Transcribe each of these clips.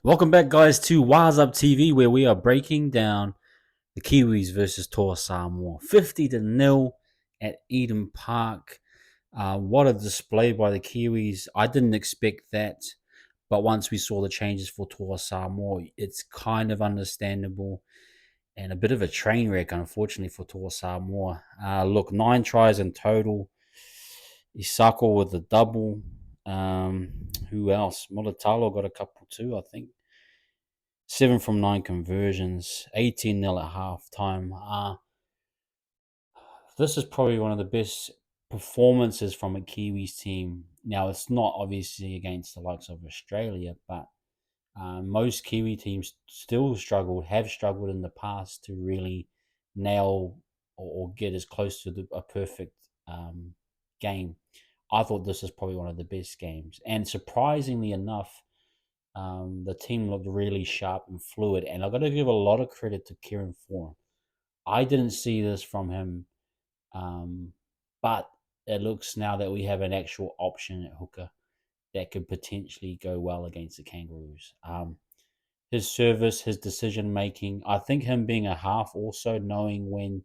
Welcome back, guys, to Wise Up TV, where we are breaking down the Kiwis versus Toa Samoa. 50-0 at Eden Park. What a display by the Kiwis. I didn't expect that, but once we saw the changes for Toa Samoa, it's kind of understandable and a bit of a train wreck, unfortunately, for Toa Samoa. Look, 9 tries in total. Isako with a double. Who else? Mulatalo got a couple too, I think. 7 from 9 conversions, 18-0 at halftime. This is probably one of the best performances from a Kiwis team. Now, it's not obviously against the likes of Australia, but most Kiwi teams still have struggled in the past to really nail or get as close to a perfect game. I thought this is probably one of the best games. And surprisingly enough, the team looked really sharp and fluid, and I've got to give a lot of credit to Kieran Foran. I didn't see this from him, but it looks now that we have an actual option at hooker that could potentially go well against the Kangaroos. His service, his decision making, I think him being a half, also knowing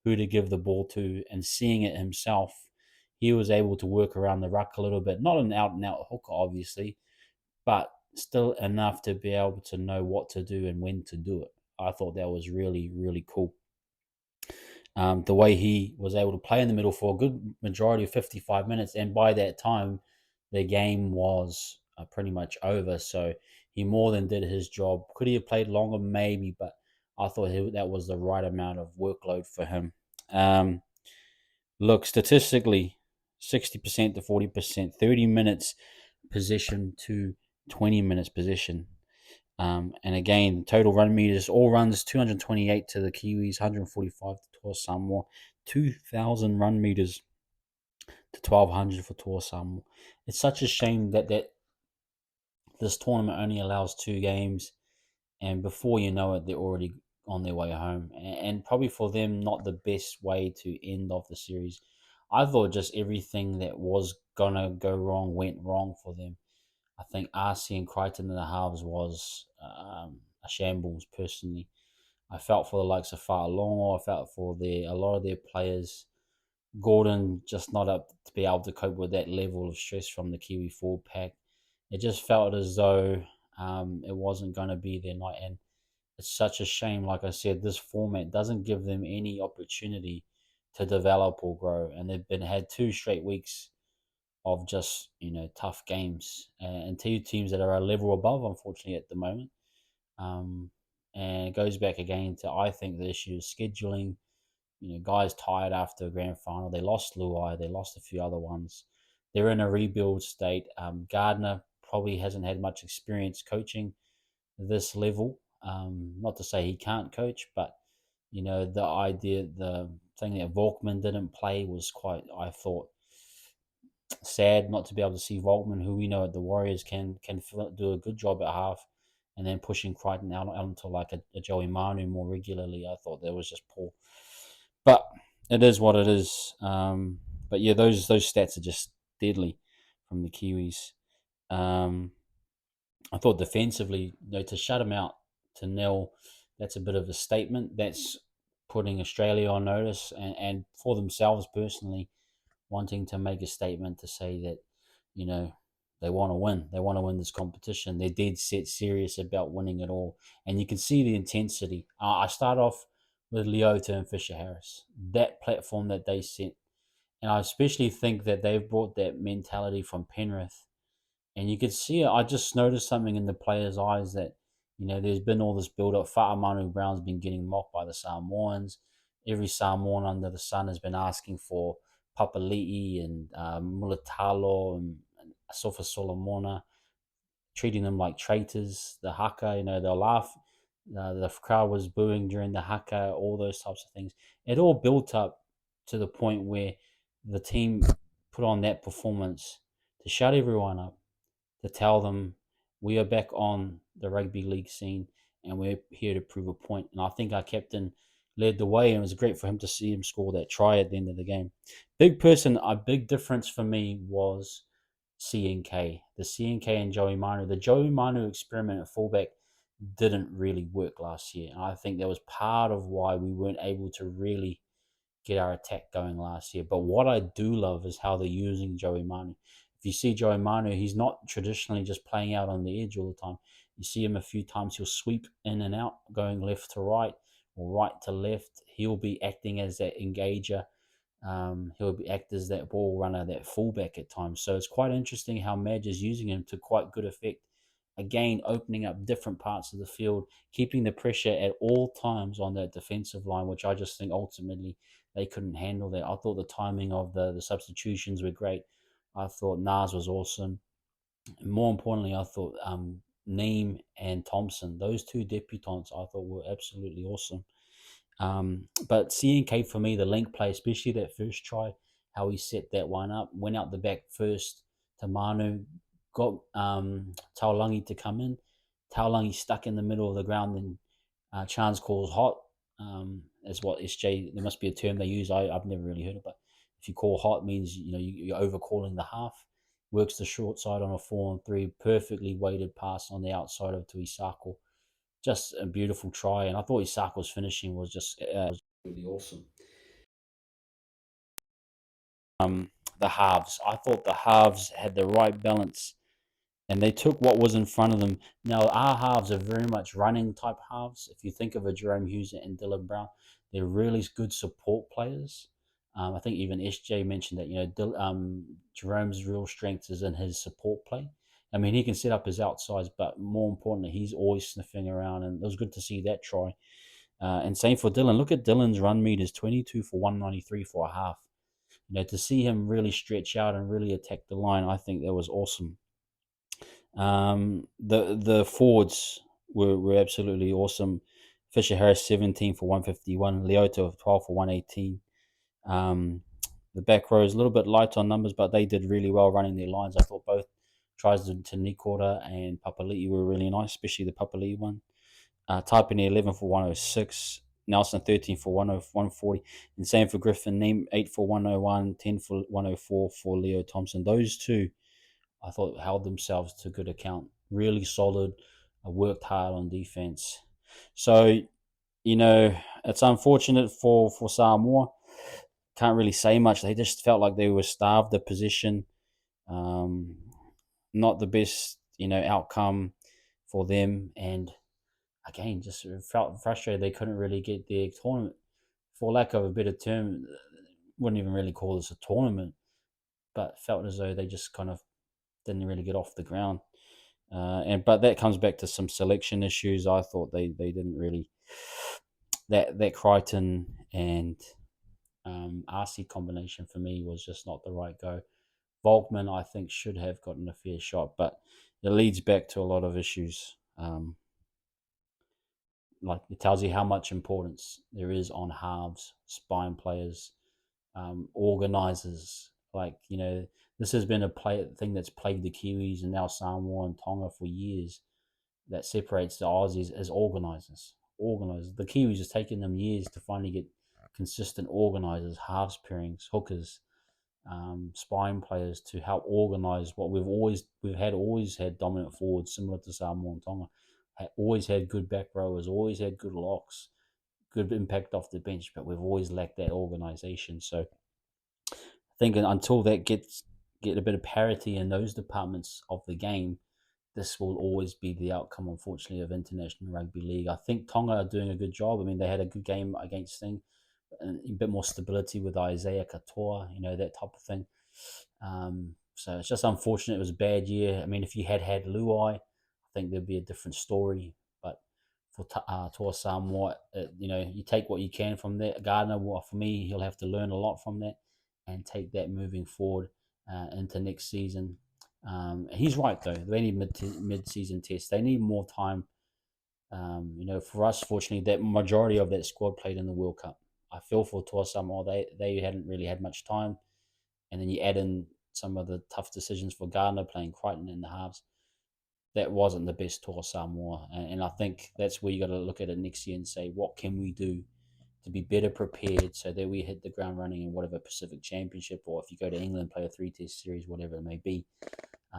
who to give the ball to and seeing it himself, he was able to work around the ruck a little bit. Not an out and out hooker, obviously, but still enough to be able to know what to do and when to do it. I thought that was really, really cool. The way he was able to play in the middle for a good majority of 55 minutes, and by that time, the game was pretty much over. So he more than did his job. Could he have played longer? Maybe, but I thought that was the right amount of workload for him. Um, Look, statistically, 60% to 40%, 30 minutes possession to 20 minutes possession. And again, total run meters, all runs 228 to the Kiwis, 145 to Toa Samoa, 2,000 run meters to 1,200 for Toa Samoa. It's such a shame that this tournament only allows 2 games, and before you know it, they're already on their way home. And probably for them, not the best way to end off the series. I thought just everything that was gonna go wrong went wrong for them. I think RC and Crichton in the halves was a shambles. Personally, I felt for the likes of Fa'alongo. I felt for a lot of their players. Gordon just not up to be able to cope with that level of stress from the Kiwi forward pack. It just felt as though it wasn't going to be their night, and it's such a shame. Like I said, this format doesn't give them any opportunity to develop or grow, and they've been had 2 straight weeks of just tough games and 2 teams that are a level above, unfortunately, at the moment. Um, and it goes back again to, I think, the issue of scheduling. Guys tired after a grand final. They lost Luai. They lost a few other ones. They're in a rebuild state. Gardner probably hasn't had much experience coaching this level. Not to say he can't coach, but the thing that Volkman didn't play was quite, I thought, sad not to be able to see Volkman, who we know at the Warriors can do a good job at half, and then pushing Crichton out onto like a Joey Manu more regularly. I thought that was just poor, but it is what it is. But yeah, those stats are just deadly from the Kiwis. Um, I thought defensively, to shut them out to nil, that's a bit of a statement. That's putting Australia on notice, and for themselves personally, wanting to make a statement to say that, you know, they want to win. They want to win this competition. They're dead set serious about winning it all. And you can see the intensity. I start off with Leota and Fisher Harris. That platform that they set. And I especially think that they've brought that mentality from Penrith, and you could see it. I just noticed something in the players' eyes that, there's been all this build up. Fa'amanu Brown's been getting mocked by the Samoans. Every Samoan under the sun has been asking for Papali'i and Mulatalo and Asofa Solomona, treating them like traitors. The haka, they'll laugh. The crowd was booing during the haka, all those types of things. It all built up to the point where the team put on that performance to shut everyone up, to tell them we are back on the rugby league scene and we're here to prove a point. And I think our captain led the way, and it was great for him to see him score that try at the end of the game. A big difference for me was CNK. The CNK and Joey Manu. The Joey Manu experiment at fullback didn't really work last year. And I think that was part of why we weren't able to really get our attack going last year. But what I do love is how they're using Joey Manu. If you see Joey Manu, he's not traditionally just playing out on the edge all the time. You see him a few times, he'll sweep in and out, going left to right or right to left. He'll be acting as that engager. He'll be act as that ball runner, that fullback at times. So it's quite interesting how Madge is using him to quite good effect. Again, opening up different parts of the field, keeping the pressure at all times on that defensive line, which I just think ultimately they couldn't handle that. I thought the timing of the substitutions were great. I thought Nas was awesome. And more importantly, I thought Neem and Thompson, those two debutants, I thought were absolutely awesome. But CNK for me, the link play, especially that first try, how he set that one up, went out the back first to Manu, got Taulangi to come in. Taulangi stuck in the middle of the ground, and Chance calls hot. Is what SJ, there must be a term they use. I've never really heard it, but if you call hot means you're overcalling the half. Works the short side on a 4-on-3, perfectly weighted pass on the outside of Tuisako, just a beautiful try. And I thought Isako's finishing was just was really awesome. The halves, I thought the halves had the right balance, and they took what was in front of them. Now our halves are very much running type halves. If you think of a Jerome Hughes and Dylan Brown, they're really good support players. I think even SJ mentioned that Jerome's real strength is in his support play. I mean, he can set up his outsides, but more importantly, he's always sniffing around, and it was good to see that try. And same for Dylan. Look at Dylan's run meters, 22 for 193 for a half. To see him really stretch out and really attack the line, I think that was awesome. The forwards were absolutely awesome. Fisher Harris 17 for 151, Leota 12 for 118. The back row is a little bit light on numbers, but they did really well running their lines. I thought both tries to Nikora and Papali'i were really nice, especially the Papali'i one. Taipei 11 for 106. Nelson 13 for 140. And same for Griffin. Name 8 for 101, 10 for 104 for Leo Thompson. Those two, I thought, held themselves to good account. Really solid. Worked hard on defense. So, it's unfortunate for Samoa. Can't really say much. They just felt like they were starved the position. Um, Not the best, outcome for them. And again, just felt frustrated they couldn't really get their tournament. For lack of a better term, wouldn't even really call this a tournament, but felt as though they just kind of didn't really get off the ground. But that comes back to some selection issues. I thought they didn't really that Crichton and RC combination for me was just not the right go. Volkman, I think, should have gotten a fair shot, but it leads back to a lot of issues. Like it tells you how much importance there is on halves, spine players, organizers. This has been a thing that's plagued the Kiwis and now Samoa and Tonga for years. That separates the Aussies as organizers. Organizers. The Kiwis has taken them years to finally get consistent organizers, halves pairings, hookers, spine players to help organize what always had dominant forwards similar to Samoa and Tonga. Always had good back rowers, always had good locks, good impact off the bench, but we've always lacked that organization. So I think until that get a bit of parity in those departments of the game, this will always be the outcome, unfortunately, of international rugby league. I think Tonga are doing a good job. I mean, they had a good game against Thing, and a bit more stability with Isaiah Katoa, that type of thing. So it's just unfortunate. It was a bad year. I mean, if you had Luai, I think there'd be a different story. But for Toa Samoa, you take what you can from that. Gardner, for me, he'll have to learn a lot from that and take that moving forward into next season. He's right though. They need mid-season tests. They need more time. For us, fortunately, that majority of that squad played in the World Cup. I feel for Toa Samoa, they hadn't really had much time, and then you add in some of the tough decisions for Gardner playing Crichton in the halves. That wasn't the best Toa Samoa, and I think that's where you got to look at it next year and say, what can we do to be better prepared so that we hit the ground running in whatever Pacific Championship, or if you go to England, play a three-test series, whatever it may be.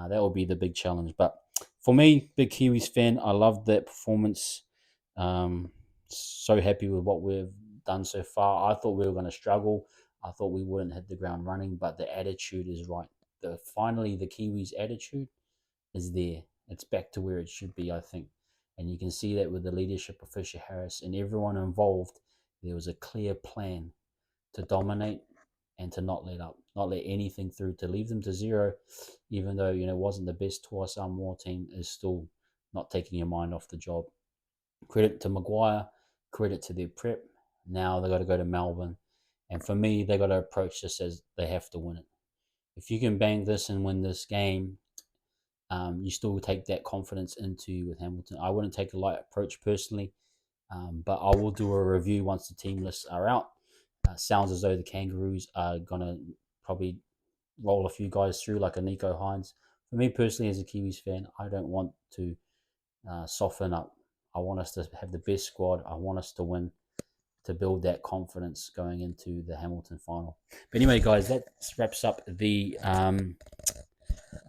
That will be the big challenge. But for me, big Kiwis fan, I loved that performance. So happy with what we've done so far. I thought we were going to struggle. I thought we wouldn't hit the ground running, but the attitude is right. Finally, the Kiwis' attitude is there. It's back to where it should be, I think. And you can see that with the leadership of Fisher Harris and everyone involved. There was a clear plan to dominate and to not let up, not let anything through, to leave them to zero, even though it wasn't the best Toa Samoa team, is still not taking your mind off the job. Credit to Maguire, credit to their prep. Now they got to go to Melbourne, and for me, they got to approach this as they have to win it. If you can bang this and win this game, you still take that confidence into with Hamilton. I wouldn't take a light approach personally, but I will do a review once the team lists are out. Sounds as though the Kangaroos are gonna probably roll a few guys through like a Nico Hines. For me personally, as a Kiwis fan, I don't want to soften up. I want us to have the best squad. I want us to win, to build that confidence going into the Hamilton final. But anyway, guys, that wraps up the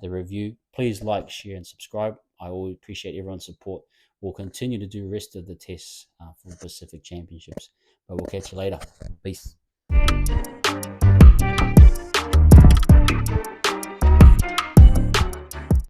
review. Please like, share, and subscribe. I will appreciate everyone's support. We'll continue to do the rest of the tests for the Pacific Championships. But we'll catch you later. Peace.